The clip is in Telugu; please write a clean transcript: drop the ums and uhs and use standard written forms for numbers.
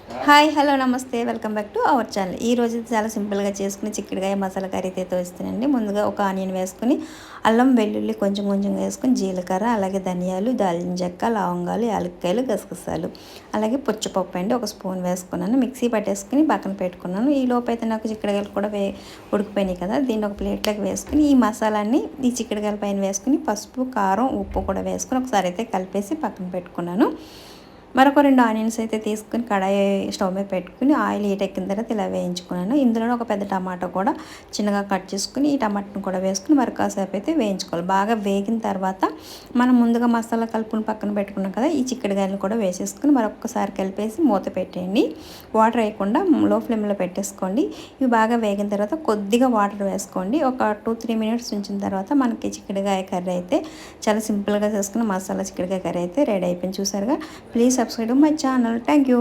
హాయ్ హలో నమస్తే welcome back to our channel. ఈరోజు చాలా సింపుల్గా చేసుకుని చిక్కుడుకాయ మసాలా కర్రీ అయితే ఇస్తానండి. ముందుగా ఒక ఆనియన్ వేసుకుని అల్లం వెల్లుల్లి కొంచెం కొంచెం వేసుకుని జీలకర్ర, అలాగే ధనియాలు, దాల్చిన చెక్క, లవంగాలు, యాలక్కాయలు, గసగసాలు, అలాగే పుచ్చపప్పు అండి ఒక స్పూన్ వేసుకున్నాను. మిక్సీ పట్టేసుకుని పక్కన పెట్టుకున్నాను. ఈ లోపు అయితే నాకు చిక్కుడుకాయలు కూడా ఉడికిపోయినాయి కదా, దీన్ని ఒక ప్లేట్లోకి వేసుకుని ఈ మసాలాన్ని ఈ చిక్కుడుకాయల పైన వేసుకుని పసుపు, కారం, ఉప్పు కూడా వేసుకుని ఒకసారి అయితే కలిపేసి పక్కన పెట్టుకున్నాను. మరొక 2 ఆనియన్స్ అయితే తీసుకుని కడాయి స్టవ్ మీద పెట్టుకుని ఆయిల్ హీట్ ఎక్కిన తర్వాత ఇలా వేయించుకున్నాను. ఇందులో ఒక పెద్ద టమాటా కూడా చిన్నగా కట్ చేసుకుని ఈ టమాటాను కూడా వేసుకుని మరి కాసేపు అయితే వేయించుకోవాలి. బాగా వేగిన తర్వాత మనం ముందుగా మసాలా కలుపుని పక్కన పెట్టుకున్నాం కదా, ఈ చిక్కుడుకాయలను కూడా వేసేసుకుని మరొకసారి కలిపేసి మూత పెట్టేయండి. వాటర్ వేయకుండా లో ఫ్లేమ్లో పెట్టేసుకోండి. ఇవి బాగా వేగిన తర్వాత కొద్దిగా వాటర్ వేసుకోండి. ఒక 2-3 మినిట్స్ ఉంచిన తర్వాత మనకి చిక్కుడుకాయ కర్రీ అయితే చాలా సింపుల్గా చేసుకున్న మసాలా చిక్కుడుకాయ కర్రీ అయితే రెడీ అయిపోయింది. చూసారుగా, please subscribe to my channel. Thank you.